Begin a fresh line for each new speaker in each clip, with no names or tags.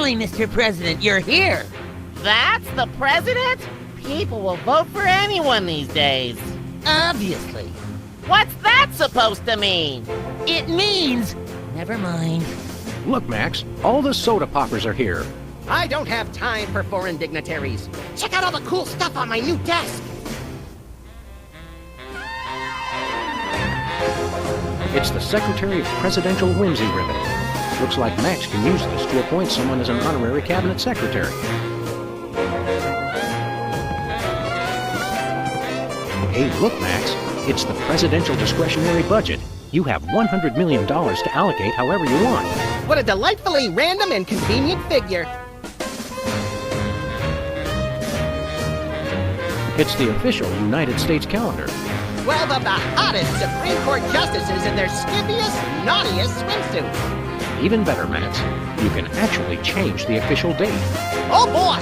Finally, Mr. President, you're here.
That's the president? People will vote for anyone these days.
Obviously.
What's that supposed to mean?
It means... Never mind.
Look, Max, all the soda poppers are here.
I don't have time for foreign dignitaries. Check out all the cool stuff on my new desk.
It's the Secretary of Presidential Whimsy ribbon. Looks like Max can use this to appoint someone as an honorary cabinet secretary. Hey, look, Max, it's the presidential discretionary budget. You have $100 million to allocate however you want.
What a delightfully random and convenient figure.
It's the official United States calendar.
12 of the hottest Supreme Court justices in their skimpiest, naughtiest swimsuits.
Even better, Max, you can actually change the official date.
Oh boy!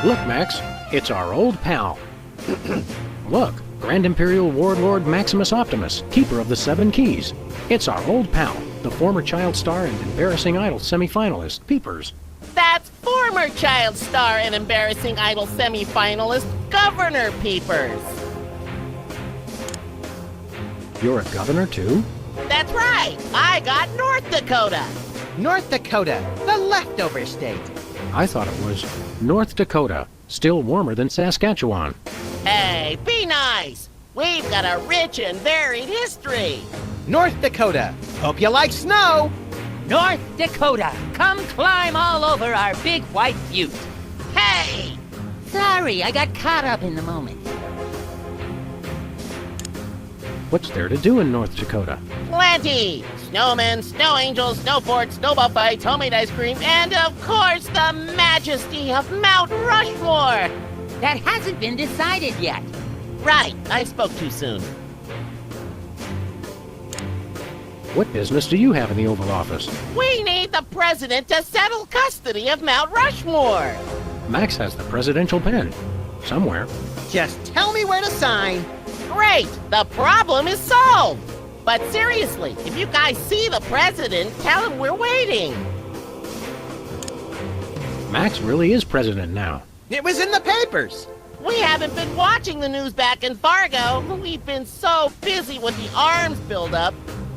Look, Max, it's our old pal. Look, Grand Imperial Warlord Maximus Optimus, keeper of the 7 keys. It's our old pal, the former child star and embarrassing idol semi-finalist, Peepers.
That's former child star and embarrassing idol semi-finalist, Governor Peepers.
You're a governor, too?
That's right, I got North Dakota.
North Dakota, the leftover state.
I thought it was North Dakota, still warmer than Saskatchewan.
Hey, be nice. We've got a rich and varied history.
North Dakota, hope you like snow.
North Dakota, come climb all over our big white butte.
Hey!
Sorry, I got caught up in the moment.
What's there to do in North Dakota?
Plenty! Snowmen, snow angels, snow forts, snowball fights, homemade ice cream, and of course the majesty of Mount Rushmore!
That hasn't been decided yet.
Right, I spoke too soon.
What business do you have in the Oval Office?
We need the president to settle custody of Mount Rushmore!
Max has the presidential pen. Somewhere.
Just tell me where to sign.
Great! The problem is solved! But seriously, if you guys see the president, tell him we're waiting.
Max really is president now.
It was in the papers.
We haven't been watching the news back in Fargo. We've been so busy with the arms buildup.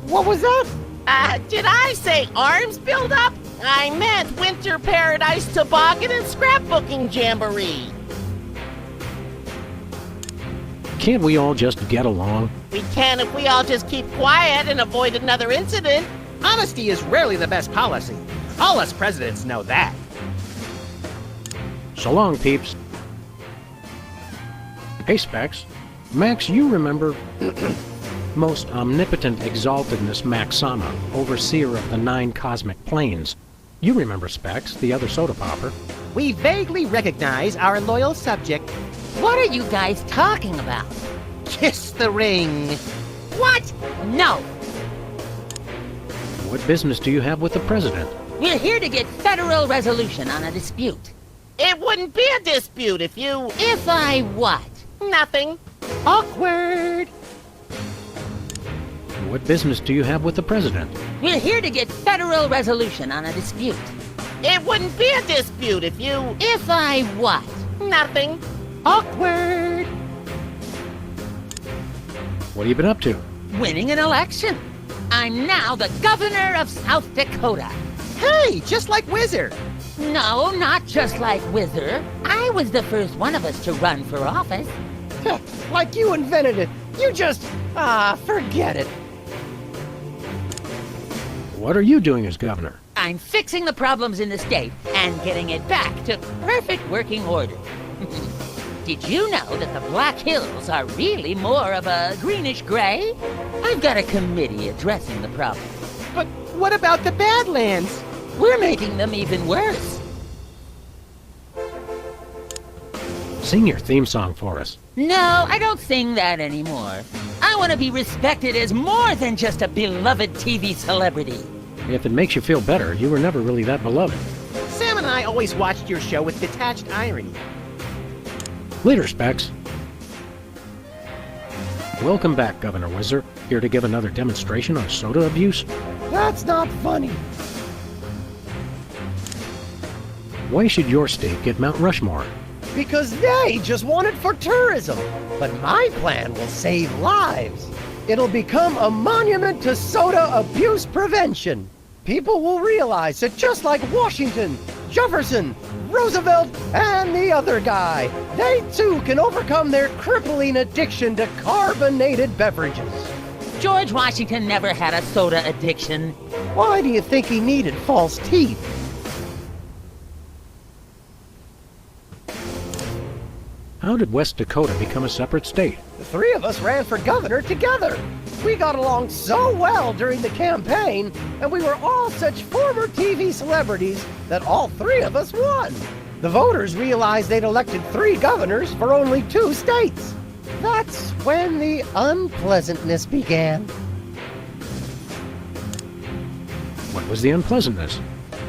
What was that?
Did I say arms buildup? I meant Winter Paradise Toboggan and Scrapbooking Jamboree.
Can't we all just get along?
We can if we all just keep quiet and avoid another incident.
Honesty is rarely the best policy. All us presidents know that.
So long, peeps. Hey, Specs. Max, you remember... Most omnipotent exaltedness Max Sama, overseer of the 9 cosmic planes. You remember Specs, the other soda popper.
We vaguely recognize our loyal subject.
What are you guys talking about?
Kiss the ring.
What? No!
What business do you have with the president?
We're here to get federal resolution on a dispute.
It wouldn't be a dispute if you...
If I what?
Nothing.
Awkward.
What business do you have with the president?
We're here to get federal resolution on a dispute.
It wouldn't be a dispute if you...
If I what?
Nothing.
Awkward.
What have you been up to?
Winning an election. I'm now the governor of South Dakota.
Hey, just like Wizard.
No, not just like Wizard. I was the first one of us to run for office.
Like you invented it. You just... forget it.
What are you doing as governor?
I'm fixing the problems in the state and getting it back to perfect working order. Did you know that the Black Hills are really more of a greenish gray? I've got a committee addressing the problem.
But what about the Badlands?
We're making them even worse.
Sing your theme song for us.
No, I don't sing that anymore. I want to be respected as more than just a beloved TV celebrity.
If it makes you feel better, you were never really that beloved.
Sam and I always watched your show with detached irony.
Later, Specs. Welcome back, Governor Whizzer. Here to give another demonstration on soda abuse?
That's not funny.
Why should your state get Mount Rushmore?
Because they just want it for tourism. But my plan will save lives. It'll become a monument to soda abuse prevention. People will realize that just like Washington, Jefferson, Roosevelt, and the other guy, they too can overcome their crippling addiction to carbonated beverages.
George Washington never had a soda addiction.
Why do you think he needed false teeth?
How did West Dakota become a separate state?
The three of us ran for governor together. We got along so well during the campaign, and we were all such former TV celebrities that all three of us won. The voters realized they'd elected 3 governors for only 2 states. That's when the unpleasantness began.
What was the unpleasantness?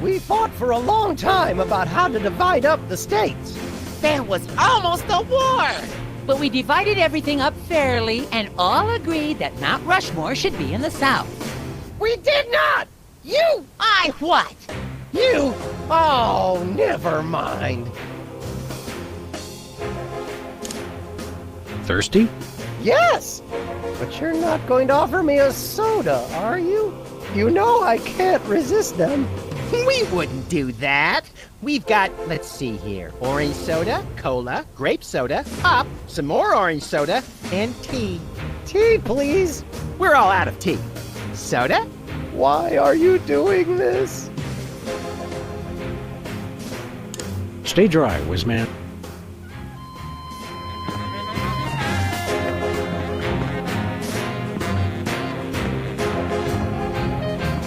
We fought for a long time about how to divide up the states.
There was almost a war!
But we divided everything up fairly and all agreed that Mount Rushmore should be in the South.
We did not! You!
I what?
You! Oh, never mind.
Thirsty?
Yes! But you're not going to offer me a soda, are you? You know I can't resist them.
We wouldn't do that. We've got, let's see here, orange soda, cola, grape soda, pop, some more orange soda, and tea.
Tea, please.
We're all out of tea. Soda?
Why are you doing this?
Stay dry, Whizman.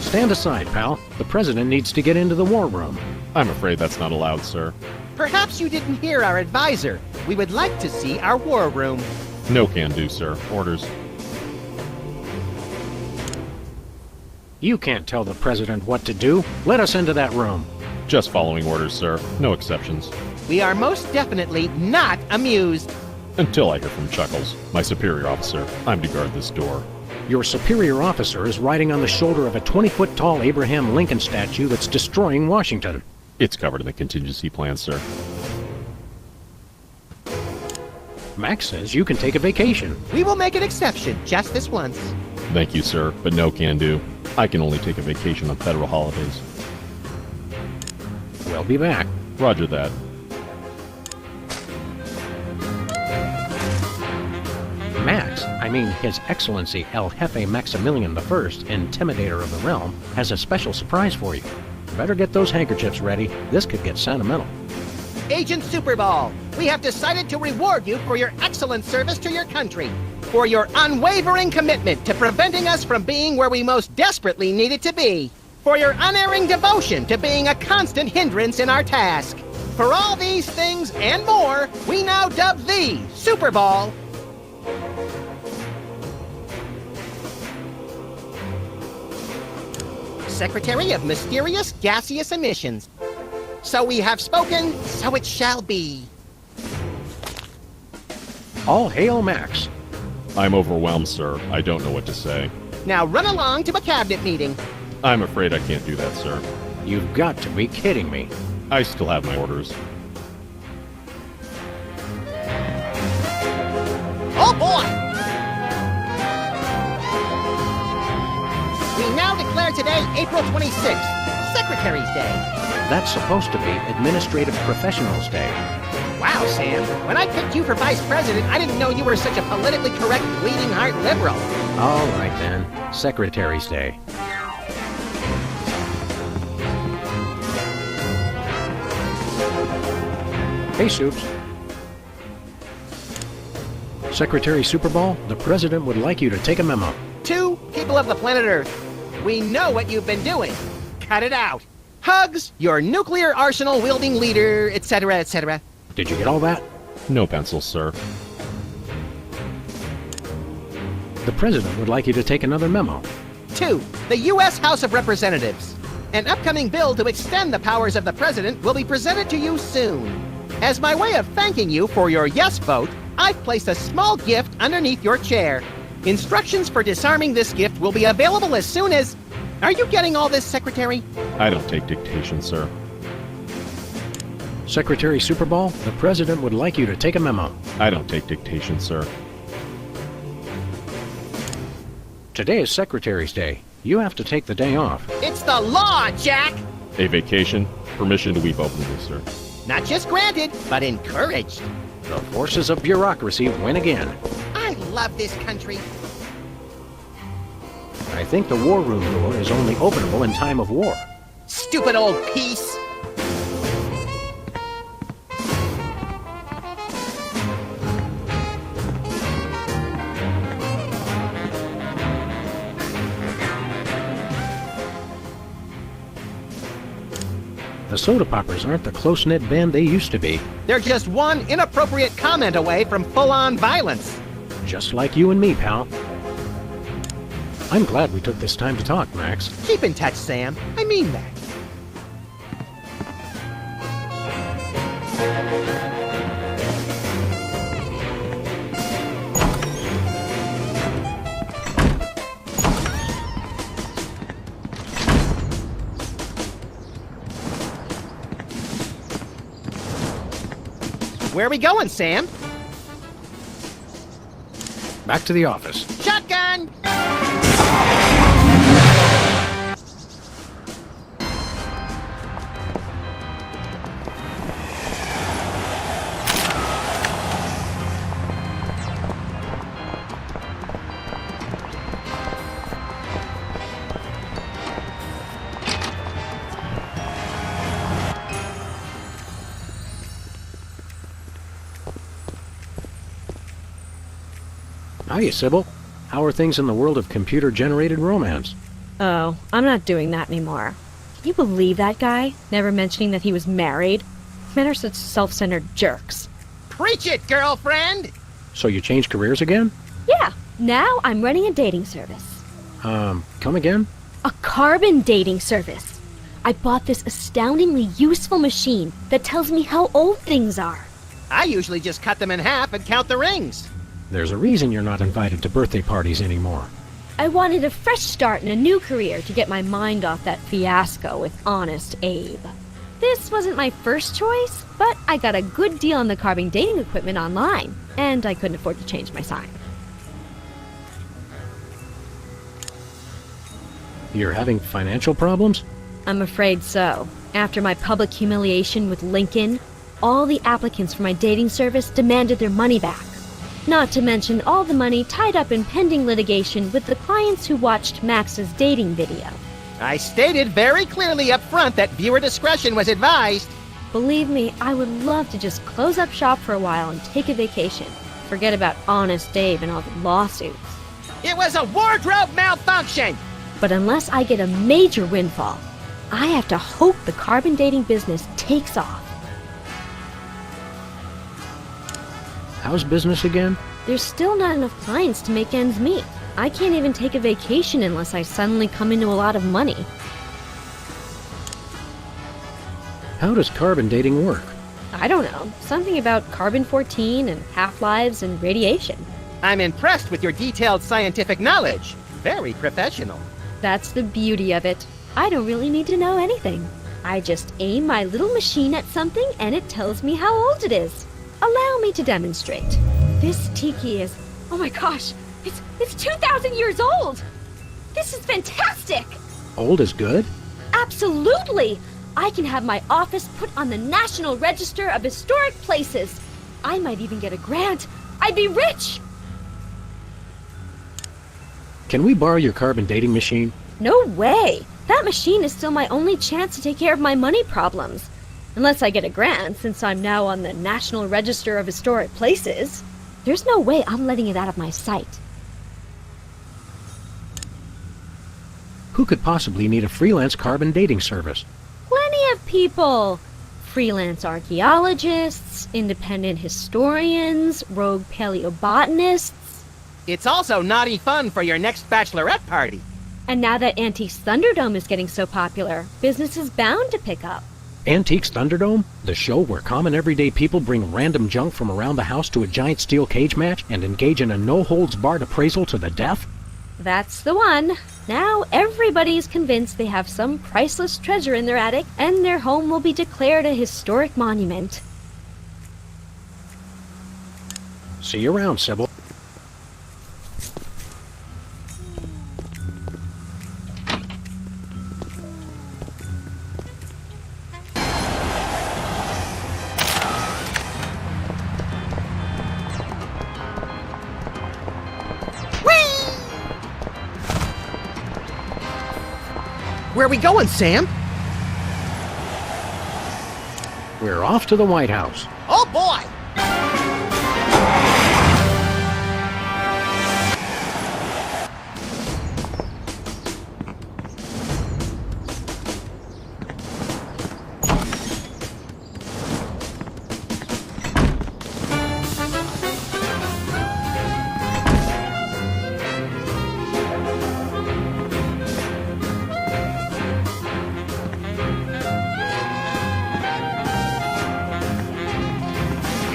Stand aside, pal. The president needs to get into the war room.
I'm afraid that's not allowed, sir.
Perhaps you didn't hear our advisor. We would like to see our war room.
No can do, sir. Orders.
You can't tell the president what to do. Let us into that room.
Just following orders, sir. No exceptions.
We are most definitely not amused.
Until I hear from Chuckles, my superior officer. I'm to guard this door.
Your superior officer is riding on the shoulder of a 20-foot tall Abraham Lincoln statue that's destroying Washington.
It's covered in the contingency plan, sir.
Max says you can take a vacation.
We will make an exception just this once.
Thank you, sir, but no can do. I can only take a vacation on federal holidays.
We'll be back.
Roger that.
Max, I mean His Excellency El Jefe Maximilian I, Intimidator of the Realm, has a special surprise for you. Better get those handkerchiefs ready. This could get sentimental.
Agent Superball, we have decided to reward you for your excellent service to your country, for your unwavering commitment to preventing us from being where we most desperately needed to be, for your unerring devotion to being a constant hindrance in our task. For all these things and more, we now dub thee Superball. Secretary of Mysterious Gaseous Emissions. So we have spoken, so it shall be.
All hail Max.
I'm overwhelmed, sir. I don't know what to say.
Now run along to a cabinet meeting.
I'm afraid I can't do that, sir.
You've got to be kidding me.
I still have my orders.
Oh boy! We now declare today April 26th, Secretary's Day.
That's supposed to be Administrative Professionals Day.
Wow, Sam. When I picked you for vice president, I didn't know you were such a politically correct bleeding heart liberal.
All right then, Secretary's Day. Hey, Soups. Secretary Superball, the president would like you to take a memo.
To people of the planet Earth, we know what you've been doing. Cut it out. Hugs, your nuclear arsenal wielding leader, etc., etc.
Did you get all that?
No pencils, sir.
The president would like you to take another memo.
To the U.S. House of Representatives, an upcoming bill to extend the powers of the president will be presented to you soon. As my way of thanking you for your yes vote, I've placed a small gift underneath your chair. Instructions for disarming this gift will be available as soon as... Are you getting all this, Secretary?
I don't take dictation, sir.
Secretary Superball, the President would like you to take a memo.
I don't take dictation, sir.
Today is Secretary's Day. You have to take the day off.
It's the law, Jack!
A vacation? Permission to weep openly, sir.
Not just granted, but encouraged.
The forces of bureaucracy win again.
I love this country.
I think the war room door is only openable in time of war.
Stupid old piece!
The Soda Poppers aren't the close-knit band they used to be.
They're just one inappropriate comment away from full-on violence.
Just like you and me, pal. I'm glad we took this time to talk, Max.
Keep in touch, Sam. I mean that. Where are we going, Sam?
Back to the office.
Shotgun!
Hiya, Sybil. How are things in the world of computer-generated romance?
Oh, I'm not doing that anymore. Can you believe that guy? Never mentioning that he was married? Men are such self-centered jerks.
Preach it, girlfriend!
So you changed careers again?
Yeah, now I'm running a dating service.
Come again?
A carbon dating service. I bought this astoundingly useful machine that tells me how old things are.
I usually just cut them in half and count the rings.
There's a reason you're not invited to birthday parties anymore.
I wanted a fresh start in a new career to get my mind off that fiasco with Honest Abe. This wasn't my first choice, but I got a good deal on the carbon dating equipment online, and I couldn't afford to change my sign.
You're having financial problems?
I'm afraid so. After my public humiliation with Lincoln, all the applicants for my dating service demanded their money back. Not to mention all the money tied up in pending litigation with the clients who watched Max's dating video.
I stated very clearly up front that viewer discretion was advised.
Believe me, I would love to just close up shop for a while and take a vacation. Forget about Honest Dave and all the lawsuits.
It was a wardrobe malfunction!
But unless I get a major windfall, I have to hope the carbon dating business takes off.
How's business again?
There's still not enough clients to make ends meet. I can't even take a vacation unless I suddenly come into a lot of money.
How does carbon dating work?
I don't know. Something about carbon-14 and half-lives and radiation.
I'm impressed with your detailed scientific knowledge. Very professional.
That's the beauty of it. I don't really need to know anything. I just aim my little machine at something and it tells me how old it is. Allow me to demonstrate. This tiki is... Oh my gosh! It's 2,000 years old! This is fantastic!
Old is good?
Absolutely! I can have my office put on the National Register of Historic Places. I might even get a grant. I'd be rich!
Can we borrow your carbon dating machine?
No way! That machine is still my only chance to take care of my money problems. Unless I get a grant, since I'm now on the National Register of Historic Places. There's no way I'm letting it out of my sight.
Who could possibly need a freelance carbon dating service?
Plenty of people! Freelance archaeologists, independent historians, rogue paleobotanists.
It's also naughty fun for your next bachelorette party.
And now that Auntie's Thunderdome is getting so popular, business is bound to pick up.
Antiques Thunderdome? The show where common everyday people bring random junk from around the house to a giant steel cage match and engage in a no-holds-barred appraisal to the death?
That's the one. Now everybody's convinced they have some priceless treasure in their attic, and their home will be declared a historic monument.
See you around, Sybil.
Where are we going, Sam?
We're off to the White House.
Oh boy!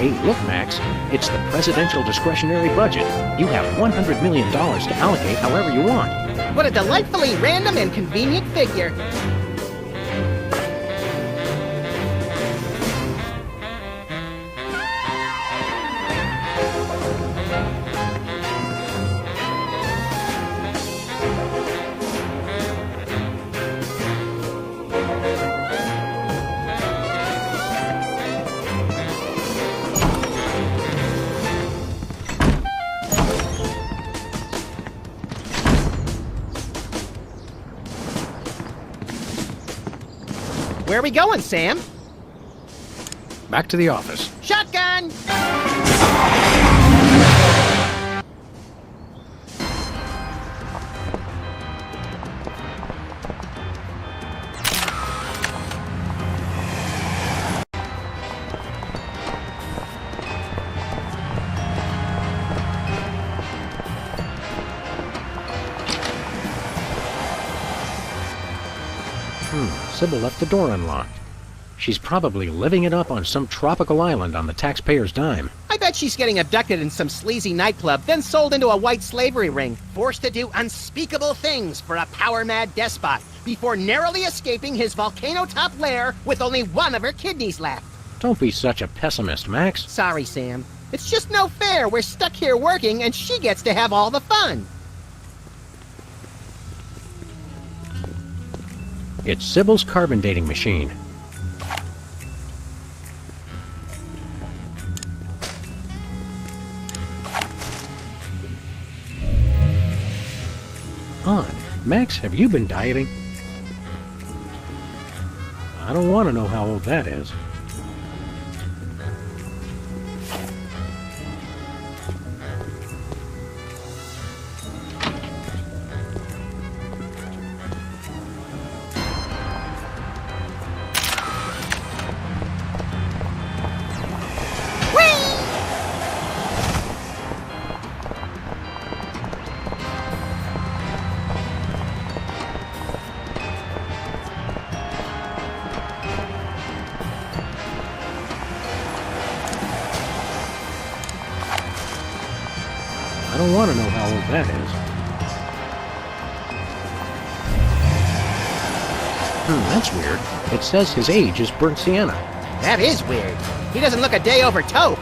Hey, look, Max. It's the presidential discretionary budget. You have $100 million to allocate however you want.
What a delightfully random and convenient figure. Where are we going, Sam?
Back to the office.
Shotgun!
Sybil left the door unlocked. She's probably living it up on some tropical island on the taxpayer's dime.
I bet she's getting abducted in some sleazy nightclub, then sold into a white slavery ring, forced to do unspeakable things for a power-mad despot, before narrowly escaping his volcano-top lair with only one of her kidneys left.
Don't be such a pessimist, Max.
Sorry, Sam. It's just no fair. We're stuck here working, and she gets to have all the fun.
It's Sybil's carbon dating machine. On. Max, have you been dieting? I don't want to know how old that is. I don't want to know how old that is. That's weird. It says his age is burnt sienna.
That is weird. He doesn't look a day over taupe.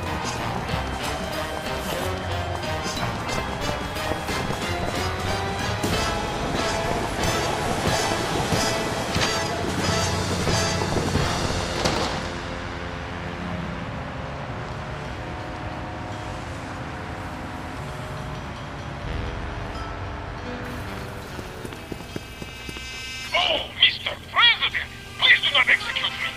Mr. President, please do not execute me.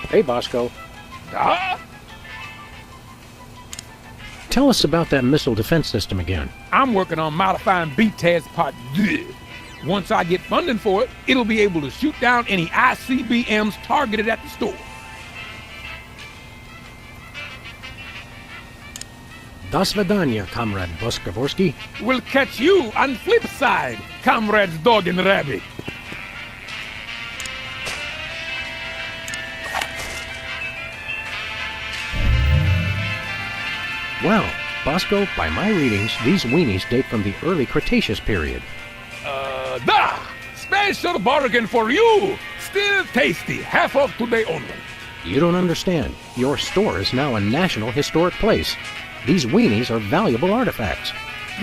Hey, Bosco.
Ah?
Tell us about that missile defense system again.
I'm working on modifying BTAS Part 2. Once I get funding for it, it'll be able to shoot down any ICBMs targeted at the store.
Do svidaniya, Comrade Boskovorsky.
We'll catch you on flip side, comrades Dog and Rabbit.
Well, Bosco, by my readings, these weenies date from the early Cretaceous period.
Da! Special bargain for you! Still tasty, half off today only.
You don't understand. Your store is now a national historic place. These weenies are valuable artifacts.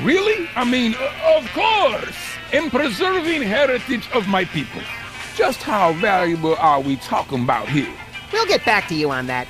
Really? I mean, of course! In preserving heritage of my people. Just how valuable are we talking about here?
We'll get back to you on that.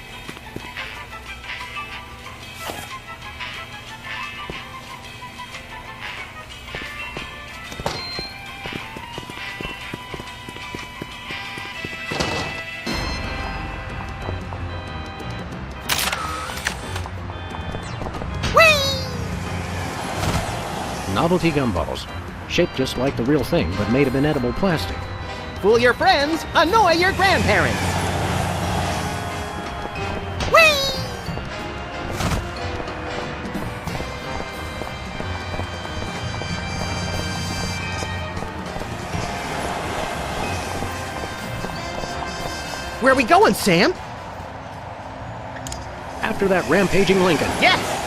Novelty gumballs. Shaped just like the real thing, but made of inedible plastic.
Fool your friends, annoy your grandparents. Whee! Where are we going, Sam?
After that rampaging Lincoln.
Yes!